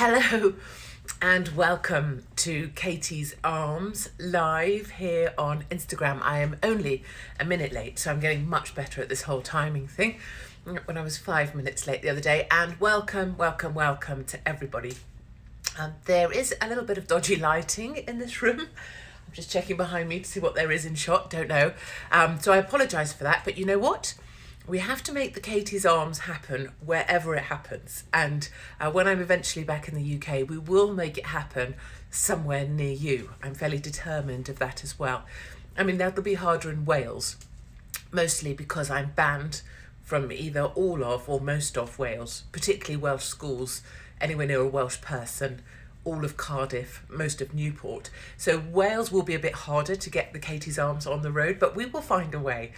Hello and welcome to Katie's Arms live here on Instagram. I am only a minute late, so I'm getting much better at this whole timing thing. When I was 5 minutes late the other day, and welcome to everybody. There is a little bit of dodgy lighting in this room. I'm just checking behind me to see what there is in shot, don't know. So I apologise for that, but you know what? We have to make the Katie's Arms happen wherever it happens. And when I'm eventually back in the UK, we will make it happen somewhere near you. I'm fairly determined of that as well. I mean, that'll be harder in Wales, mostly because I'm banned from either all of or most of Wales, particularly Welsh schools, anywhere near a Welsh person, all of Cardiff, most of Newport. So Wales will be a bit harder to get the Katie's Arms on the road, but we will find a way.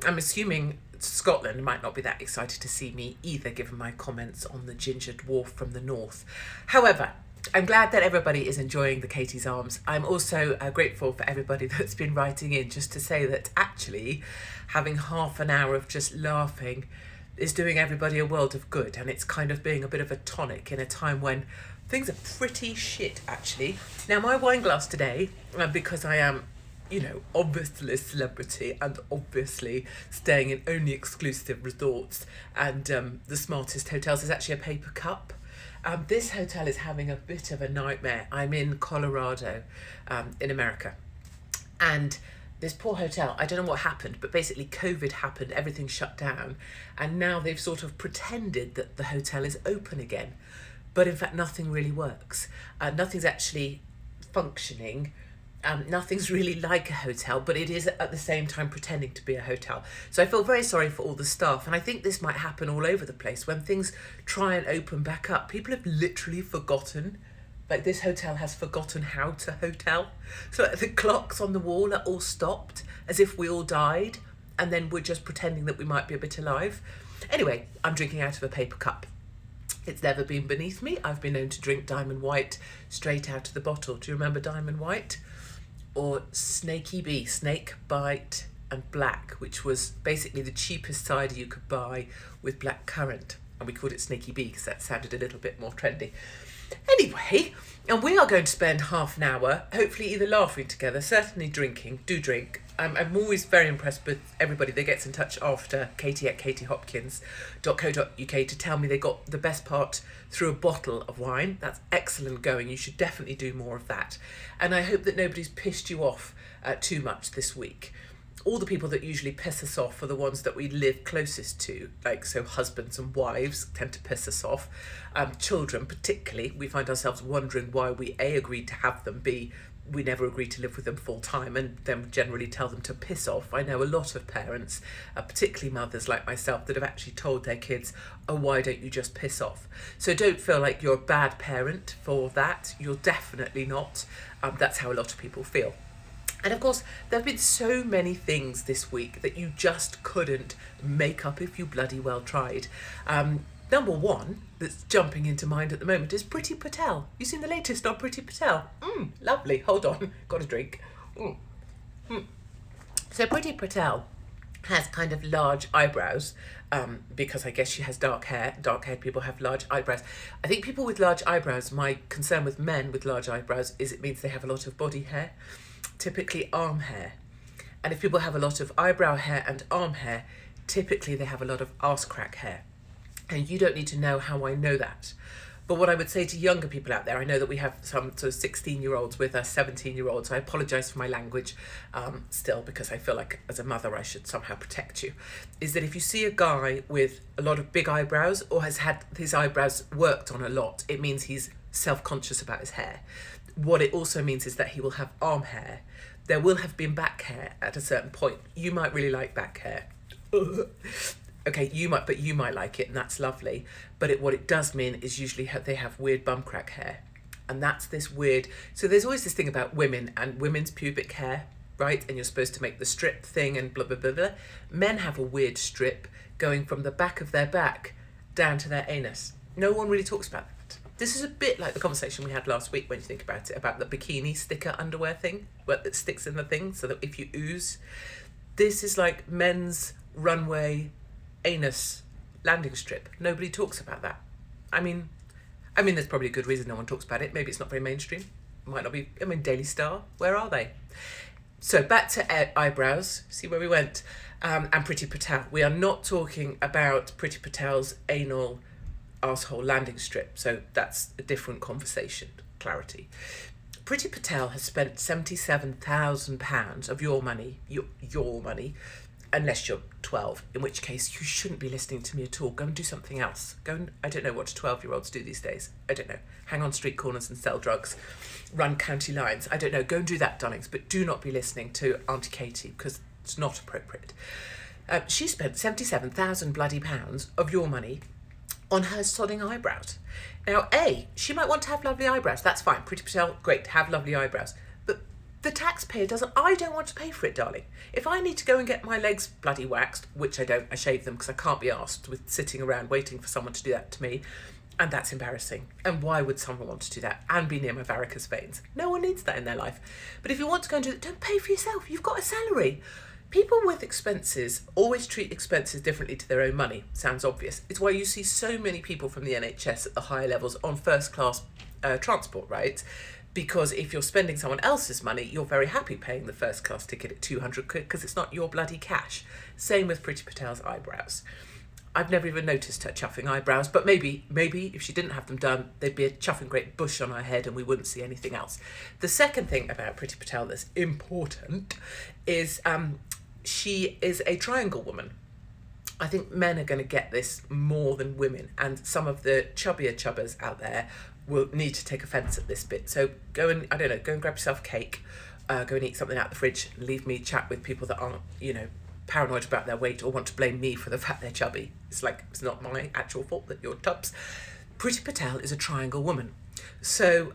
I'm assuming Scotland might not be that excited to see me either, given my comments on the ginger dwarf from the north. However, I'm glad that everybody is enjoying the Katie's Arms. I'm also grateful for everybody that's been writing in just to say that actually having half an hour of just laughing is doing everybody a world of good, and it's kind of being a bit of a tonic in a time when things are pretty shit, actually. Now, my wine glass today, because I am, obviously a celebrity and obviously staying in only exclusive resorts and the smartest hotels, is actually a paper cup. This hotel is having a bit of a nightmare. I'm in Colorado, in America, and this poor hotel, I don't know what happened, but basically COVID happened, everything shut down, and now they've sort of pretended that the hotel is open again. But in fact, nothing really works. Nothing's actually functioning. Nothing's really like a hotel, but it is at the same time pretending to be a hotel. So I feel very sorry for all the staff, and I think this might happen all over the place. When things try and open back up, people have literally forgotten. Like, this hotel has forgotten how to hotel. So the clocks on the wall are all stopped, as if we all died, and then we're just pretending that we might be a bit alive. Anyway, I'm drinking out of a paper cup. It's never been beneath me. I've been known to drink Diamond White straight out of the bottle. Do you remember Diamond White? Or Snaky Bee, Snake Bite and Black, which was basically the cheapest cider you could buy with black currant. And we called it Snaky Bee because that sounded a little bit more trendy. Anyway, and we are going to spend half an hour, hopefully either laughing together, certainly drinking. Do drink. I'm always very impressed with everybody that gets in touch after katie@katiehopkins.co.uk to tell me they got the best part through a bottle of wine. That's excellent going. You should definitely do more of that. And I hope that nobody's pissed you off too much this week. All the people that usually piss us off are the ones that we live closest to, like, so husbands and wives tend to piss us off. Children particularly, we find ourselves wondering why we A, agreed to have them, B, we never agreed to live with them full time, and then generally tell them to piss off. I know a lot of parents, particularly mothers like myself, that have actually told their kids, oh, why don't you just piss off? So don't feel like you're a bad parent for that. You're definitely not. That's how a lot of people feel. And of course, there have been so many things this week that you just couldn't make up if you bloody well tried. Number one that's jumping into mind at the moment is Priti Patel. You seen the latest on Priti Patel? Lovely. Hold on. Got a drink. So Priti Patel has kind of large eyebrows, because I guess she has dark hair. Dark-haired people have large eyebrows. I think people with large eyebrows, my concern with men with large eyebrows is it means they have a lot of body hair, typically arm hair. And if people have a lot of eyebrow hair and arm hair, typically they have a lot of arse crack hair. And you don't need to know how I know that. But what I would say to younger people out there, I know that we have some sort of 16-year-olds with us, 17-year-olds. I apologise for my language still, because I feel like as a mother I should somehow protect you, is that if you see a guy with a lot of big eyebrows or has had his eyebrows worked on a lot, it means he's self-conscious about his hair. What it also means is that he will have arm hair. There will have been back hair at a certain point. You might really like back hair. Okay, you might like it, and that's lovely. But what it does mean is usually they have weird bum crack hair. And that's this weird... So there's always this thing about women and women's pubic hair, right? And you're supposed to make the strip thing and blah, blah, blah, blah. Men have a weird strip going from the back of their back down to their anus. No one really talks about that. This is a bit like the conversation we had last week, when you think about it, about the bikini sticker underwear thing, that sticks in the thing so that if you ooze. This is like men's runway anus landing strip. Nobody talks about that. I mean, I mean, there's probably a good reason no one talks about it. Maybe it's not very mainstream. Might not be. I mean, Daily Star, where are they? So back to eyebrows. See where we went. And Priti Patel. We are not talking about Priti Patel's anal arsehole landing strip. So that's a different conversation. Clarity. Priti Patel has spent £77,000 of your money, your money, unless you're 12, in which case you shouldn't be listening to me at all. Go and do something else. Go and, I don't know what 12-year-olds do these days. I don't know. Hang on street corners and sell drugs. Run county lines. I don't know. Go and do that, darlings. But do not be listening to Auntie Katie, because it's not appropriate. She spent 77,000 bloody pounds of your money on her sodding eyebrows. Now, she might want to have lovely eyebrows. That's fine. Priti Patel, great, have lovely eyebrows. But the taxpayer doesn't. I don't want to pay for it, darling. If I need to go and get my legs bloody waxed, which I don't, I shave them because I can't be asked with sitting around waiting for someone to do that to me. And that's embarrassing. And why would someone want to do that and be near my varicose veins? No one needs that in their life. But if you want to go and do it, don't pay for yourself. You've got a salary. People with expenses always treat expenses differently to their own money. Sounds obvious. It's why you see so many people from the NHS at the higher levels on first class transport, right? Because if you're spending someone else's money, you're very happy paying the first class ticket at 200 quid because it's not your bloody cash. Same with Priti Patel's eyebrows. I've never even noticed her chuffing eyebrows, but maybe if she didn't have them done, there'd be a chuffing great bush on her head and we wouldn't see anything else. The second thing about Priti Patel that's important is she is a triangle woman. I think men are going to get this more than women, and some of the chubbier chubbers out there will need to take offence at this bit. So go and grab yourself a cake, go and eat something out the fridge, and leave me chat with people that aren't, paranoid about their weight or want to blame me for the fact they're chubby. It's like, it's not my actual fault that you're tubs. Priti Patel is a triangle woman. So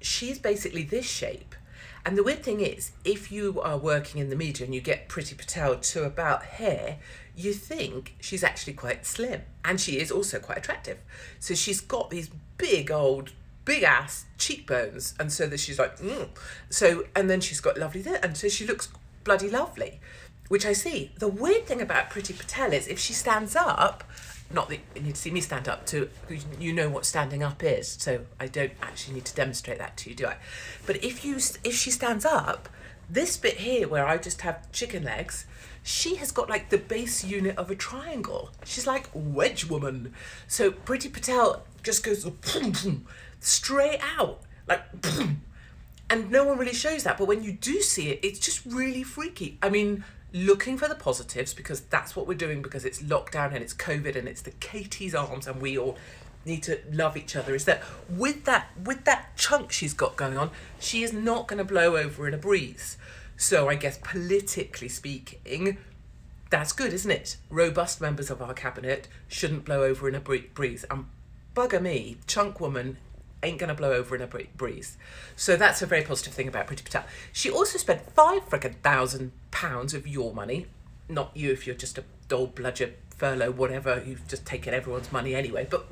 she's basically this shape. And the weird thing is, if you are working in the media and you get Priti Patel to about here, you think she's actually quite slim. And she is also quite attractive. So she's got these big ass cheekbones. And so that she's like, So, and then she's got lovely there. And so she looks bloody lovely, which I see. The weird thing about Priti Patel is if she stands up, not that you need to see me stand up to, you know what standing up is, so I don't actually need to demonstrate that to you, do I? But if she stands up, this bit here where I just have chicken legs, she has got like the base unit of a triangle. She's like wedge woman. So Priti Patel just goes straight out, like and no one really shows that, but when you do see it, it's just really freaky. I mean, looking for the positives, because that's what we're doing, because it's lockdown and it's COVID and it's the Katie's arms and we all need to love each other, is that with that chunk she's got going on, she is not going to blow over in a breeze. So I guess politically speaking, that's good, isn't it? Robust members of our cabinet shouldn't blow over in a breeze. And bugger me, chunk woman ain't going to blow over in a breeze. So that's a very positive thing about Priti Patel. She also spent £5,000 of your money, not you if you're just a dole bludger, furlough, whatever, you've just taken everyone's money anyway, but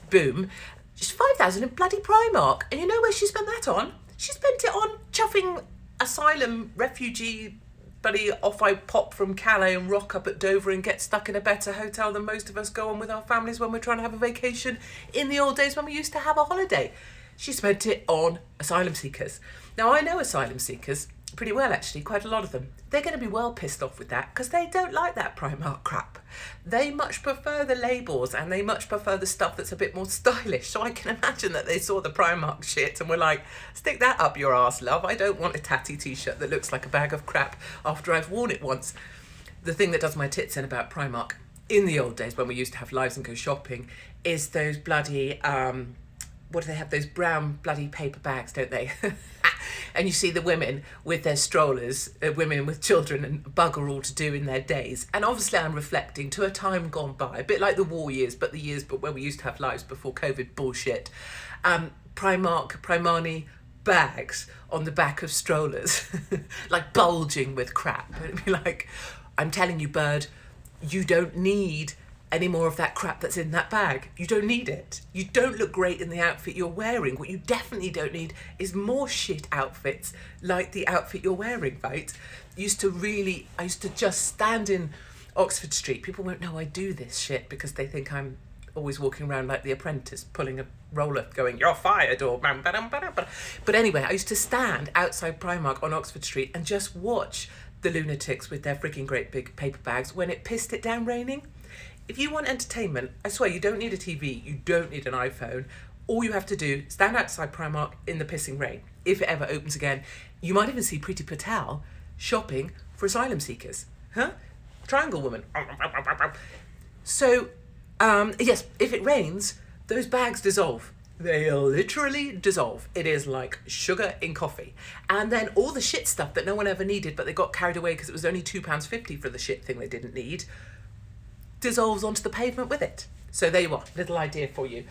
boom, just 5,000 in bloody Primark. And you know where she spent that on? She spent it on chuffing asylum refugee bloody off I pop from Calais and rock up at Dover and get stuck in a better hotel than most of us go on with our families when we're trying to have a vacation in the old days when we used to have a holiday. She spent it on asylum seekers. Now, I know asylum seekers pretty well, actually, quite a lot of them. They're going to be well pissed off with that because they don't like that Primark crap. They much prefer the labels and they much prefer the stuff that's a bit more stylish. So I can imagine that they saw the Primark shit and were like, stick that up your arse, love. I don't want a tatty t-shirt that looks like a bag of crap after I've worn it once. The thing that does my tits in about Primark in the old days when we used to have lives and go shopping is those bloody, what do they have? Those brown bloody paper bags, don't they? And you see the women with their strollers, women with children and bugger all to do in their days. And obviously I'm reflecting to a time gone by, a bit like the war years, but the years but when we used to have lives before COVID bullshit. Primani bags on the back of strollers, like bulging with crap. And it'd be like, I'm telling you, bird, you don't need any more of that crap that's in that bag. You don't need it. You don't look great in the outfit you're wearing. What you definitely don't need is more shit outfits like the outfit you're wearing, right? I used to just stand in Oxford Street. People won't know I do this shit because they think I'm always walking around like the apprentice, pulling a roller, going, "You're fired," or bam, bam, bam, bam. But anyway, I used to stand outside Primark on Oxford Street and just watch the lunatics with their freaking great big paper bags when it pissed it down raining. If you want entertainment, I swear you don't need a TV, you don't need an iPhone. All you have to do, stand outside Primark in the pissing rain, if it ever opens again. You might even see Priti Patel shopping for asylum seekers. Huh? Triangle woman. So, yes, if it rains, those bags dissolve. They literally dissolve. It is like sugar in coffee. And then all the shit stuff that no one ever needed, but they got carried away because it was only £2.50 for the shit thing they didn't need, dissolves onto the pavement with it. So there you are, little idea for you.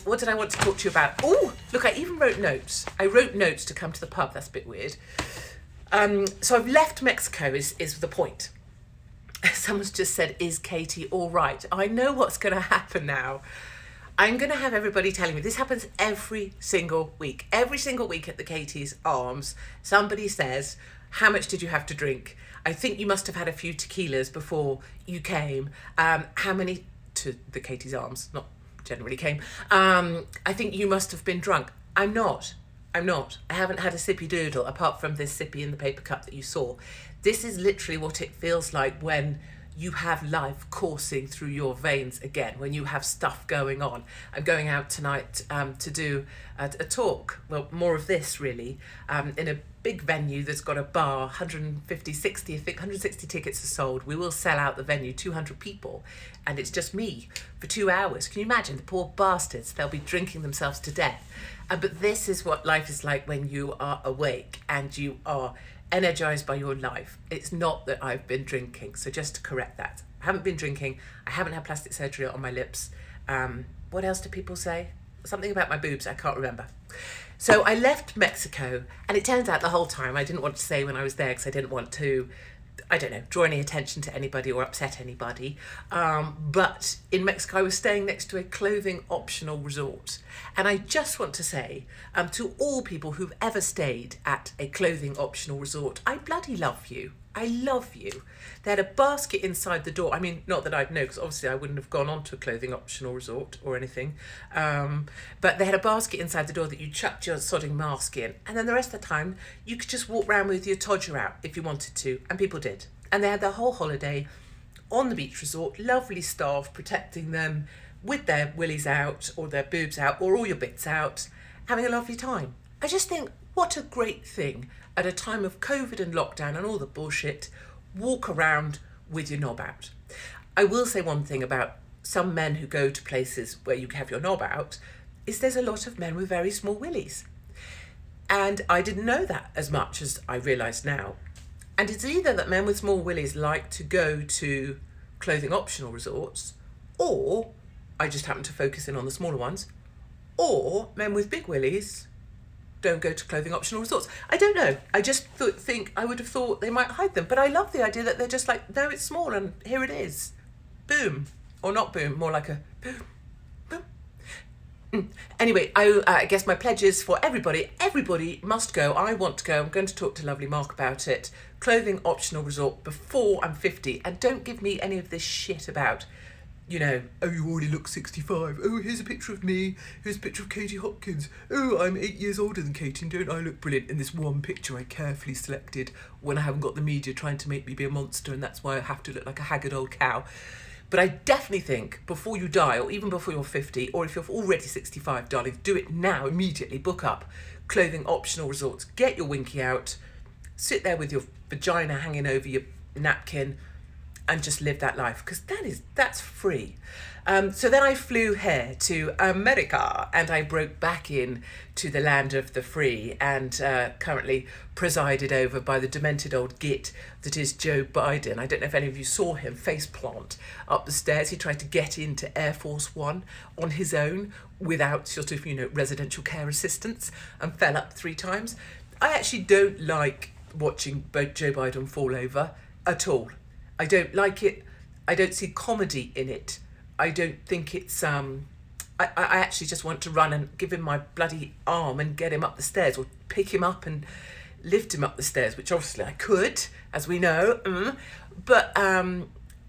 What did I want to talk to you about? Oh, look, I even wrote notes. I wrote notes to come to the pub. That's a bit weird. So I've left Mexico is the point. Someone's just said, is Katie all right? I know what's going to happen now. I'm going to have everybody telling me. This happens every single week. Every single week at the Katie's Arms, somebody says, how much did you have to drink? I think you must have had a few tequilas before you came. How many to the Katie's Arms? Not generally came. I think you must have been drunk. I'm not. I haven't had a sippy doodle apart from this sippy in the paper cup that you saw. This is literally what it feels like when you have life coursing through your veins again, when you have stuff going on. I'm going out tonight to do a talk, well, more of this really, in a big venue that's got a bar, 160 tickets are sold. We will sell out the venue, 200 people, and it's just me for 2 hours. Can you imagine the poor bastards? They'll be drinking themselves to death. But this is what life is like when you are awake and you are energized by your life. It's not that I've been drinking, so just to correct that. I haven't been drinking, I haven't had plastic surgery on my lips. What else do people say? Something about my boobs, I can't remember. So I left Mexico, and it turns out the whole time I didn't want to say when I was there because I didn't want to, I don't know, draw any attention to anybody or upset anybody. But in Mexico, I was staying next to a clothing optional resort. And I just want to say to all people who've ever stayed at a clothing optional resort, I bloody love you. I love you. They had a basket inside the door. I mean, not that I'd know, because obviously I wouldn't have gone on to a clothing optional resort or anything. But they had a basket inside the door that you chucked your sodding mask in. And then the rest of the time, you could just walk around with your todger out if you wanted to. And people did. And they had their whole holiday on the beach resort, lovely staff protecting them with their willies out or their boobs out or all your bits out, having a lovely time. I just think, what a great thing at a time of COVID and lockdown and all the bullshit, walk around with your knob out. I will say one thing about some men who go to places where you have your knob out, is there's a lot of men with very small willies. And I didn't know that as much as I realise now. And it's either that men with small willies like to go to clothing optional resorts, or I just happen to focus in on the smaller ones, or men with big willies don't go to clothing optional resorts. I don't know. I just think I would have thought they might hide them. But I love the idea that they're just like, no, it's small and here it is. Boom. Or not boom, more like a boom. Boom. Anyway, I guess my pledge is for everybody. Everybody must go. I want to go. I'm going to talk to lovely Mark about it. Clothing optional resort before I'm 50. And don't give me any of this shit about, you know, oh, you already look 65. Oh, here's a picture of me. Here's a picture of Katie Hopkins. Oh, I'm 8 years older than Katie, and don't I look brilliant in this one picture I carefully selected when I haven't got the media trying to make me be a monster, and that's why I have to look like a haggard old cow. But I definitely think before you die, or even before you're 50, or if you're already 65, darling, do it now, immediately. Book up clothing optional resorts. Get your winky out. Sit there with your vagina hanging over your napkin and just live that life, because that's free. So then I flew here to America, and I broke back in to the land of the free, and currently presided over by the demented old git that is Joe Biden. I don't know if any of you saw him faceplant up the stairs. He tried to get into Air Force One on his own without sort of, residential care assistance, and fell up 3 times. I actually don't like watching Joe Biden fall over at all. I don't like it. I don't see comedy in it. I don't think it's I actually just want to run and give him my bloody arm and get him up the stairs, or pick him up and lift him up the stairs, which obviously I could, as we know. But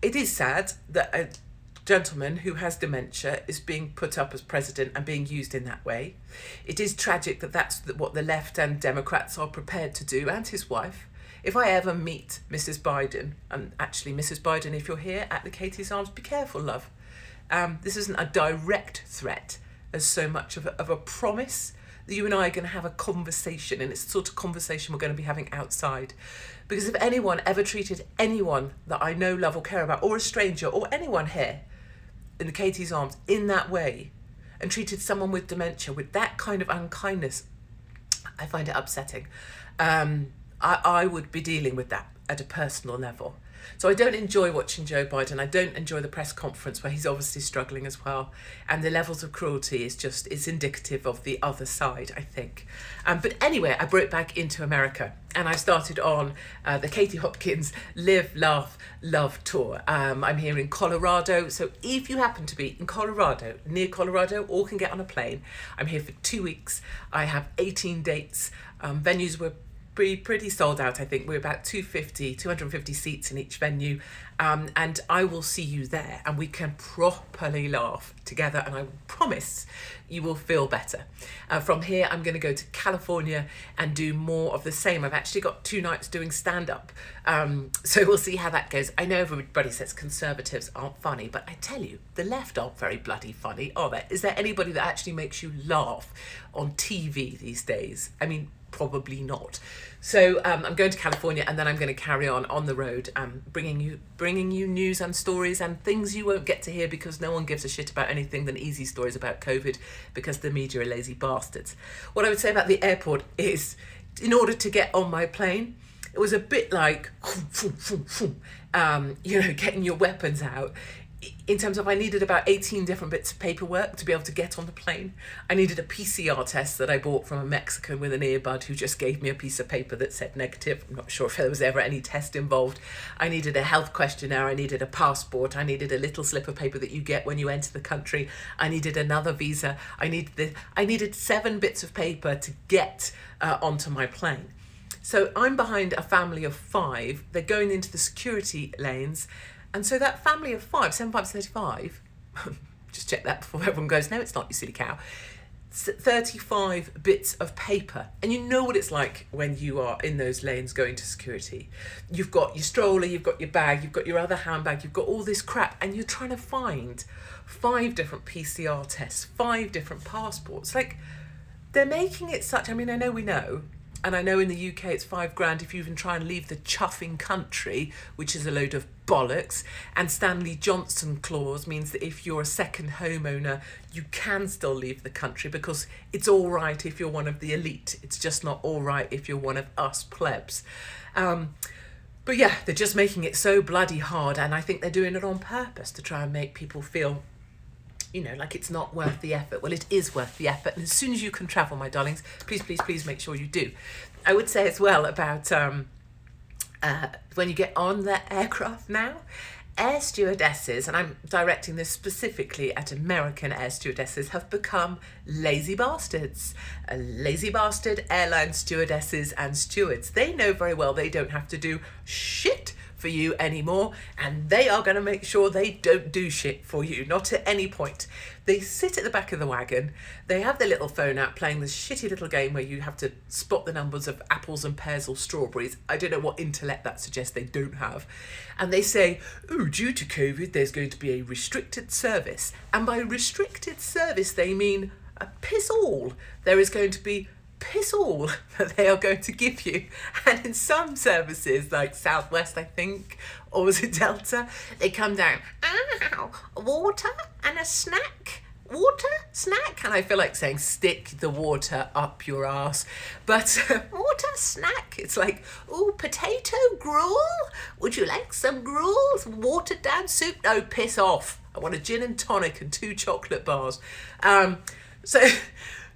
it is sad that gentleman who has dementia is being put up as president and being used in that way. It is tragic that that's what the left and Democrats are prepared to do, and his wife. If I ever meet Mrs. Biden, and actually Mrs. Biden, if you're here at the Katie's Arms, be careful, love. This isn't a direct threat as so much of a promise that you and I are going to have a conversation, and it's the sort of conversation we're going to be having outside. Because if anyone ever treated anyone that I know, love or care about, or a stranger, or anyone here in the Katie's Arms in that way, and treated someone with dementia with that kind of unkindness, I find it upsetting. I would be dealing with that at a personal level. So I don't enjoy watching Joe Biden. I don't enjoy the press conference where he's obviously struggling as well. And the levels of cruelty is indicative of the other side, I think. But anyway, I brought it back into America and I started on the Katie Hopkins Live, Laugh, Love tour. I'm here in Colorado. So if you happen to be in Colorado, near Colorado, or can get on a plane, I'm here for 2 weeks. I have 18 dates. Venues were pretty sold out. I think we're about 250 seats in each venue, and I will see you there and we can properly laugh together, and I promise you will feel better. From here I'm going to go to California and do more of the same. I've actually got 2 nights doing stand-up, so we'll see how that goes. I know everybody says conservatives aren't funny, but I tell you, the left aren't very bloody funny, are they? Is there anybody that actually makes you laugh on TV these days? I mean, probably not. So I'm going to California, and then I'm going to carry on the road, bringing you news and stories and things you won't get to hear because no one gives a shit about anything than easy stories about COVID, because the media are lazy bastards. What I would say about the airport is, in order to get on my plane, it was a bit like, getting your weapons out. In terms of, I needed about 18 different bits of paperwork to be able to get on the plane. I needed a PCR test that I bought from a Mexican with an earbud who just gave me a piece of paper that said negative. I'm not sure if there was ever any test involved. I needed a health questionnaire. I needed a passport. I needed a little slip of paper that you get when you enter the country. I needed another visa. I needed 7 bits of paper to get onto my plane. So I'm behind a family of 5. They're going into the security lanes. And so that family of 5, 7, 5, 35, just check that before everyone goes, no, it's not, you silly cow. 35 bits of paper. And you know what it's like when you are in those lanes going to security. You've got your stroller, you've got your bag, you've got your other handbag, you've got all this crap, and you're trying to find 5 different PCR tests, 5 different passports. Like, they're making it such, I mean, I know we know, and I know in the UK it's $5,000 if you even try and leave the chuffing country, which is a load of bollocks. And Stanley Johnson clause means that if you're a second homeowner, you can still leave the country because it's all right if you're one of the elite. It's just not all right if you're one of us plebs. But yeah, they're just making it so bloody hard, and I think they're doing it on purpose to try and make people feel, like it's not worth the effort. Well, it is worth the effort. And as soon as you can travel, my darlings, please, please, please make sure you do. I would say as well about when you get on the aircraft now, air stewardesses, and I'm directing this specifically at American air stewardesses, have become lazy bastards. Lazy bastard airline stewardesses and stewards. They know very well they don't have to do shit for you anymore, and they are going to make sure they don't do shit for you, not at any point. They sit at the back of the wagon, they have their little phone out playing this shitty little game where you have to spot the numbers of apples and pears or strawberries. I don't know what intellect that suggests they don't have. And they say, oh, due to COVID there's going to be a restricted service, and by restricted service they mean a piss all. There is going to be piss all that they are going to give you. And in some services, like Southwest, I think, or was it Delta, they come down, water and a snack. Water, snack, and I feel like saying stick the water up your ass, but water, snack, it's like, oh, potato gruel, would you like some gruel, some watered down soup? No, piss off, I want a gin and tonic and 2 chocolate bars. So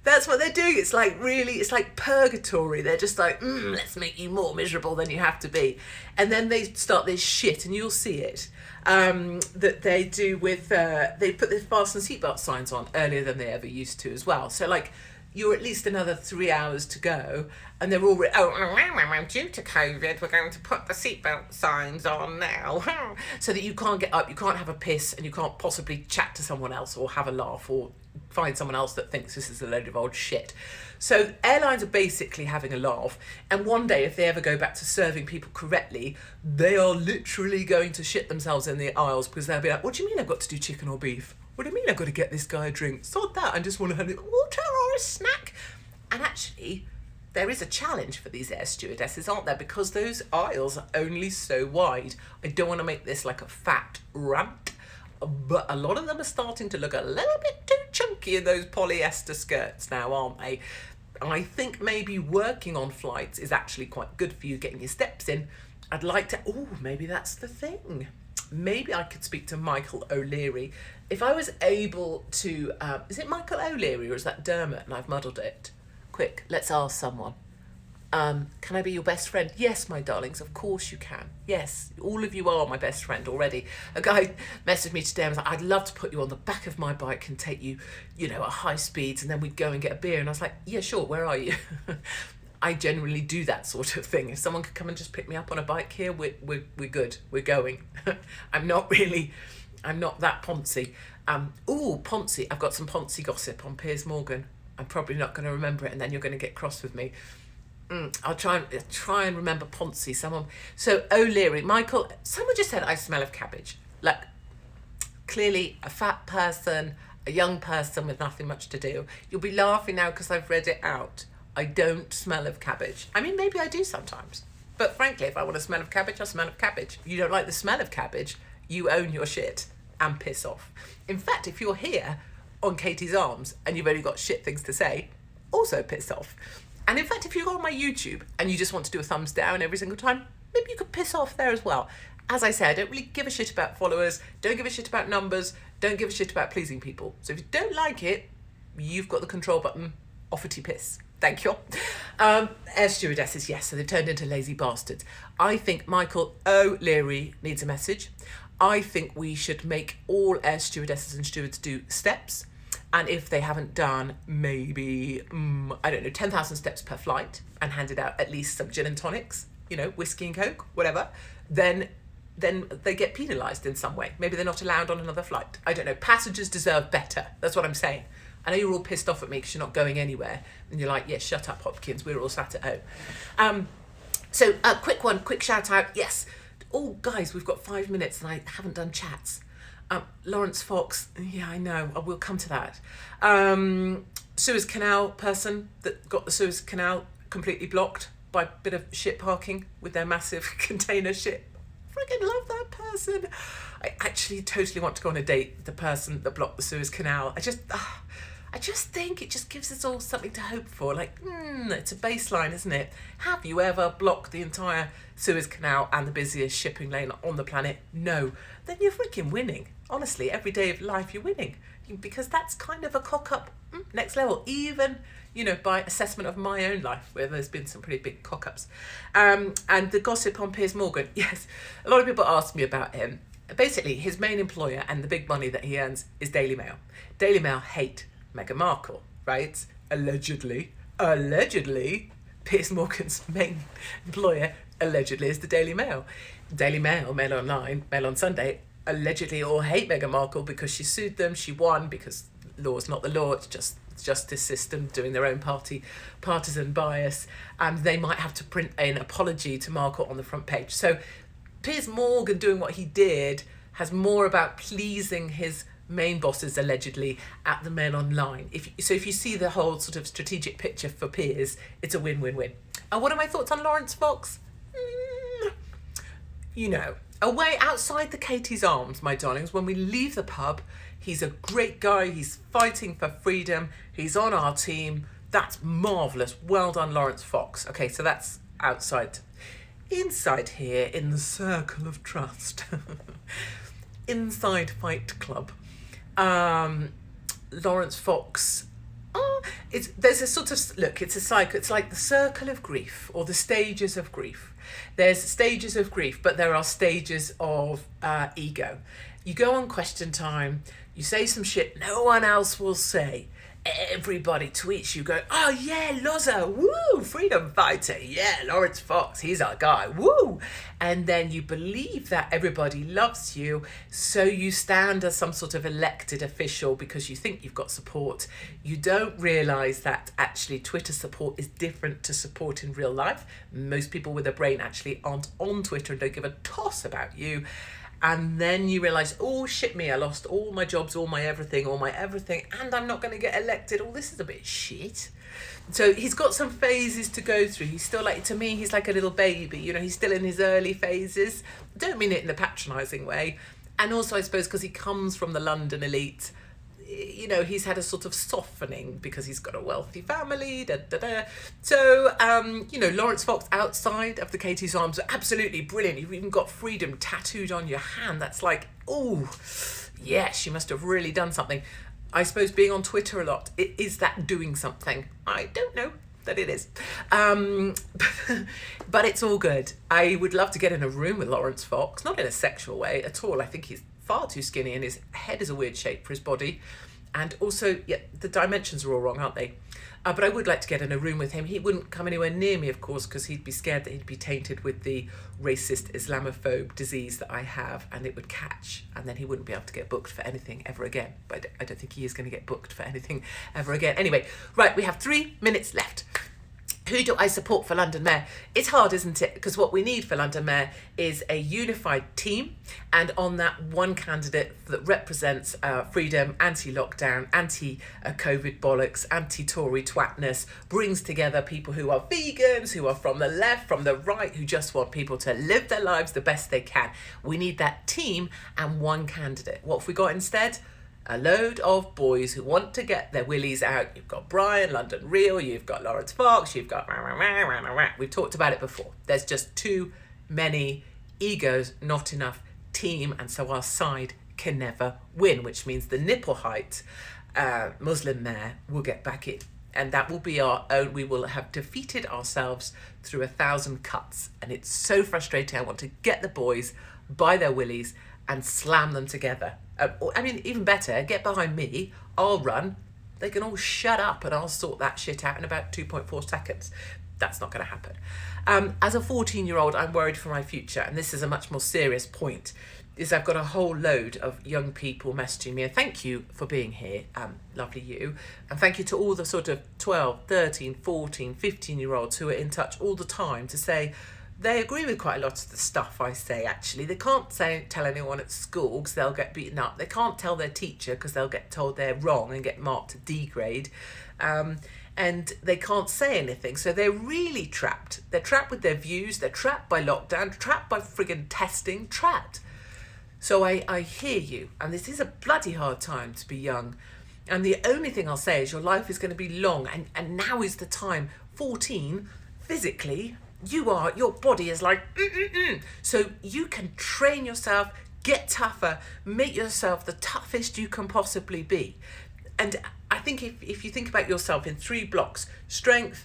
that's what they're doing. It's like purgatory. They're just like, let's make you more miserable than you have to be. And then they start this shit, and you'll see it, that they do with, they put the fasten seatbelt signs on earlier than they ever used to as well. So like, you're at least another 3 hours to go, and they're already, due to COVID, we're going to put the seatbelt signs on now. So that you can't get up, you can't have a piss, and you can't possibly chat to someone else or have a laugh or find someone else that thinks this is a load of old shit. So airlines are basically having a laugh, and one day if they ever go back to serving people correctly, they are literally going to shit themselves in the aisles, because they'll be like, what do you mean I've got to do chicken or beef? What do you mean I've got to get this guy a drink? Sod that, I just want to have water or a snack. And actually, there is a challenge for these air stewardesses, aren't there? Because those aisles are only so wide. I don't want to make this like a fat rant, but a lot of them are starting to look a little bit too chunky in those polyester skirts now, aren't they? I think maybe working on flights is actually quite good for you, getting your steps in. I'd like to, maybe that's the thing. Maybe I could speak to Michael O'Leary. If I was able to, is it Michael O'Leary or is that Dermot and I've muddled it? Quick, let's ask someone. Can I be your best friend? Yes, my darlings, of course you can. Yes, all of you are my best friend already. A guy messaged me today and was like, I'd love to put you on the back of my bike and take you, at high speeds, and then we'd go and get a beer. And I was like, yeah, sure, where are you? I generally do that sort of thing. If someone could come and just pick me up on a bike here, we're good. We're going. I'm not that poncy. Poncy. I've got some poncy gossip on Piers Morgan. I'm probably not going to remember it, and then you're going to get cross with me. I'll try and remember Poncy. So O'Leary, Michael, someone just said I smell of cabbage. Like, clearly a fat person, a young person with nothing much to do. You'll be laughing now because I've read it out. I don't smell of cabbage. I mean, maybe I do sometimes. But frankly, if I want to smell of cabbage, I smell of cabbage. You don't like the smell of cabbage, you own your shit and piss off. In fact, if you're here on Katie's Arms and you've only got shit things to say, also piss off. And in fact, if you go on my YouTube and you just want to do a thumbs down every single time, maybe you could piss off there as well. As I say, I don't really give a shit about followers, don't give a shit about numbers, don't give a shit about pleasing people. So if you don't like it, you've got the control button, offer to piss. Thank you. Air stewardesses, yes, so they've turned into lazy bastards. I think Michael O'Leary needs a message. I think we should make all air stewardesses and stewards do steps. And if they haven't done maybe, 10,000 steps per flight and handed out at least some gin and tonics, whiskey and coke, whatever, then they get penalised in some way. Maybe they're not allowed on another flight. I don't know. Passengers deserve better. That's what I'm saying. I know you're all pissed off at me because you're not going anywhere. And you're like, yeah, shut up, Hopkins. We're all sat at home. So a quick shout out. Yes. Oh, guys, we've got 5 minutes and I haven't done chats. Lawrence Fox, yeah, I know, we'll come to that. Suez Canal person that got the Suez Canal completely blocked by a bit of shit parking with their massive container ship. Freaking love that person. I actually totally want to go on a date with the person that blocked the Suez Canal. I just think it just gives us all something to hope for. Like, it's a baseline, isn't it? Have you ever blocked the entire Suez Canal and the busiest shipping lane on the planet? No. Then you're freaking winning. Honestly, every day of life you're winning. Because that's kind of a cock-up next level. Even, by assessment of my own life, where there's been some pretty big cock-ups. And the gossip on Piers Morgan. Yes, a lot of people ask me about him. Basically, his main employer and the big money that he earns is Daily Mail. Daily Mail hate Meghan Markle, right? Allegedly, Piers Morgan's main employer allegedly is the Daily Mail. Daily Mail, Mail Online, Mail on Sunday, allegedly all hate Meghan Markle because she sued them. She won because law's not the law. It's just the justice system doing their own partisan bias. And they might have to print an apology to Markle on the front page. So Piers Morgan doing what he did has more about pleasing his main bosses allegedly at the Mail Online. If you see the whole sort of strategic picture for Piers, it's a win-win-win. And what are my thoughts on Lawrence Fox? Away outside the Katie's Arms, my darlings, when we leave the pub, he's a great guy, he's fighting for freedom, he's on our team. That's marvellous. Well done, Lawrence Fox. Okay, so that's outside. Inside here, in the circle of trust, inside Fight Club, Lawrence Fox, there's a sort of, look, it's a cycle. It's like the circle of grief or the stages of grief. There's stages of grief, but there are stages of ego. You go on Question Time, you say some shit no one else will say. everybody tweets you going, oh yeah, Loza, woo, freedom fighter, yeah, Lawrence Fox, he's our guy, woo. And then you believe that everybody loves you, so you stand as some sort of elected official because you think you've got support. You don't realise that actually Twitter support is different to support in real life. Most people with a brain actually aren't on Twitter and don't give a toss about you. And then you realise, oh shit me, I lost all my jobs, all my everything, and I'm not going to get elected. Oh, this is a bit shit. So he's got some phases to go through. He's still like, to me, he's like a little baby. You know, he's still in his early phases. Don't mean it in a patronising way. And also, I suppose, because he comes from the London elite, you know, he's had a sort of softening because he's got a wealthy family, So, you know, Lawrence Fox outside of the Katie's Arms are absolutely brilliant. You've even got freedom tattooed on your hand. That's like, oh, yes, you must have really done something. I suppose being on Twitter a lot, is that doing something? I don't know that it is. But it's all good. I would love to get in a room with Lawrence Fox, not in a sexual way at all. I think he's far too skinny and his head is a weird shape for his body, and also the dimensions are all wrong, aren't they? But I would like to get in a room with him. He wouldn't come anywhere near me, of course, because he'd be scared that he'd be tainted with the racist Islamophobe disease that I have, and it would catch, and then he wouldn't be able to get booked for anything ever again. But I don't think he is going to get booked for anything ever again. Anyway, right, we have 3 minutes left. Who do I support for London Mayor? It's hard, isn't it? Because what we need for London Mayor is a unified team, and on that, one candidate that represents freedom, anti-lockdown, anti-COVID bollocks, anti-Tory twatness, brings together people who are vegans, who are from the left, from the right, who just want people to live their lives the best they can. We need that team and one candidate. What have we got instead? A load of boys who want to get their willies out. You've got Brian, London Real, you've got Lawrence Fox, you've got... We've talked about it before. There's just too many egos, not enough team, and so our side can never win, which means the nipple height Muslim mayor will get back in. And that will be our own. We will have defeated ourselves through 1,000 cuts. And it's so frustrating. I want to get the boys by their willies and slam them together. I mean, even better, get behind me, I'll run, they can all shut up and I'll sort that shit out in about 2.4 seconds. That's not going to happen. As a 14-year-old, I'm worried for my future, and this is a much more serious point, is I've got a whole load of young people messaging me, and thank you for being here, lovely you, and thank you to all the sort of 12, 13, 14, 15-year-olds who are in touch all the time to say, they agree with quite a lot of the stuff I say, actually. They can't tell anyone at school because they'll get beaten up. They can't tell their teacher because they'll get told they're wrong and get marked a D grade. And they can't say anything. So they're really trapped. They're trapped with their views. They're trapped by lockdown, trapped by friggin' testing, trapped. So I hear you. And this is a bloody hard time to be young. And the only thing I'll say is your life is going to be long. And now is the time. 14, physically... your body is like, So you can train yourself, get tougher, make yourself the toughest you can possibly be. And I think if you think about yourself in 3 blocks, strength,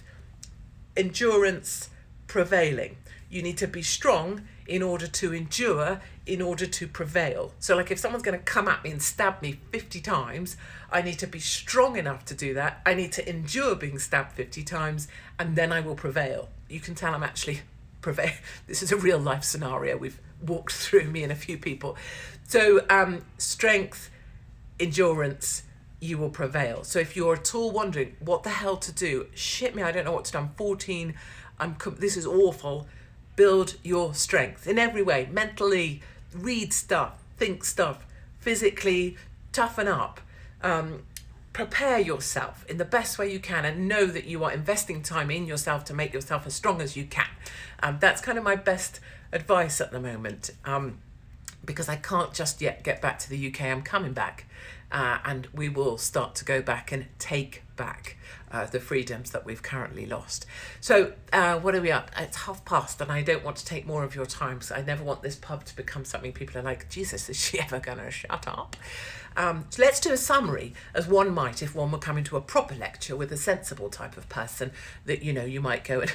endurance, prevailing. You need to be strong in order to endure, in order to prevail. So like if someone's going to come at me and stab me 50 times, I need to be strong enough to do that. I need to endure being stabbed 50 times, and then I will prevail. You can tell I'm actually prevail. This is a real life scenario we've walked through, me and a few people. So strength, endurance, you will prevail. So if you're at all wondering what the hell to do, shit me, I don't know what to do. I'm 14. This is awful. Build your strength in every way. Mentally, read stuff, think stuff. Physically, toughen up. Prepare yourself in the best way you can, and know that you are investing time in yourself to make yourself as strong as you can. That's kind of my best advice at the moment, because I can't just yet get back to the UK. I'm coming back, and we will start to go back and take back the freedoms that we've currently lost. So what are we up? It's past, and I don't want to take more of your time, because I never want this pub to become something people are like, Jesus, is she ever going to shut up? So let's do a summary, as one might if one were coming to a proper lecture with a sensible type of person that, you might go and...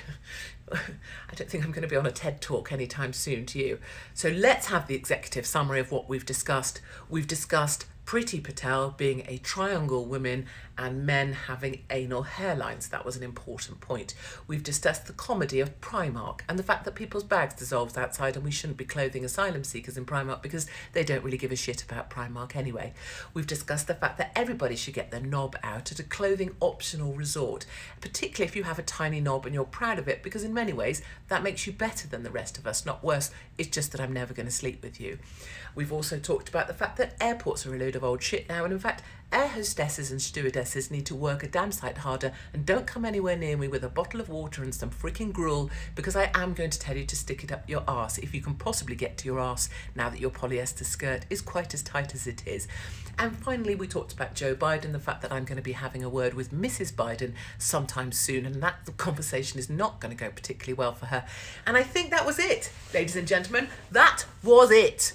I don't think I'm going to be on a TED talk anytime soon, to you. So let's have the executive summary of what we've discussed. We've discussed Priti Patel being a triangle woman and men having anal hairlines. That was an important point. We've discussed the comedy of Primark and the fact that people's bags dissolved outside and we shouldn't be clothing asylum seekers in Primark because they don't really give a shit about Primark anyway. We've discussed the fact that everybody should get their knob out at a clothing optional resort, particularly if you have a tiny knob and you're proud of it, because in many ways that makes you better than the rest of us, not worse. It's just that I'm never going to sleep with you. We've also talked about the fact that airports are a load of old shit now, and in fact air hostesses and stewardesses need to work a damn sight harder, and don't come anywhere near me with a bottle of water and some freaking gruel, because I am going to tell you to stick it up your arse if you can possibly get to your arse now that your polyester skirt is quite as tight as it is. And finally, we talked about Joe Biden, the fact that I'm going to be having a word with Mrs. Biden sometime soon, and that the conversation is not going to go particularly well for her. And I think that was it, ladies and gentlemen. That was it.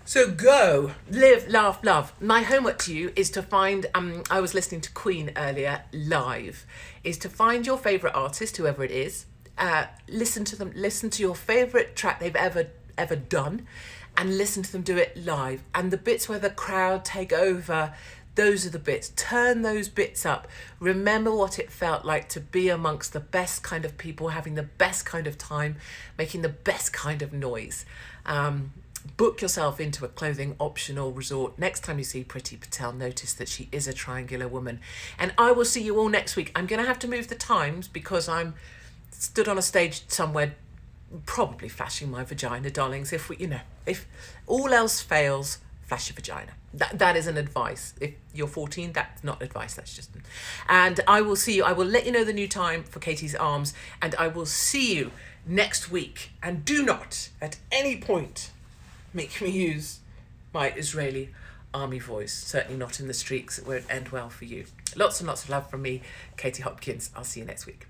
So go, live, laugh, love. My homework to you is to find, I was listening to Queen earlier live, is to find your favourite artist, whoever it is, listen to them, listen to your favourite track they've ever done, and listen to them do it live. And the bits where the crowd take over, those are the bits. Turn those bits up. Remember what it felt like to be amongst the best kind of people, having the best kind of time, making the best kind of noise. Book yourself into a clothing optional resort. Next time you see Priti Patel, notice that she is a triangular woman. And I will see you all next week. I'm going to have to move the times because I'm stood on a stage somewhere probably flashing my vagina, darlings. If all else fails, flash your vagina. That is an advice. If you're 14, that's not advice, that's just... And I will see you. I will let you know the new time for Katie's Arms, and I will see you next week. And do not, at any point, make me use my Israeli army voice. Certainly not in the streaks. It won't end well for you. Lots and lots of love from me, Katie Hopkins. I'll see you next week.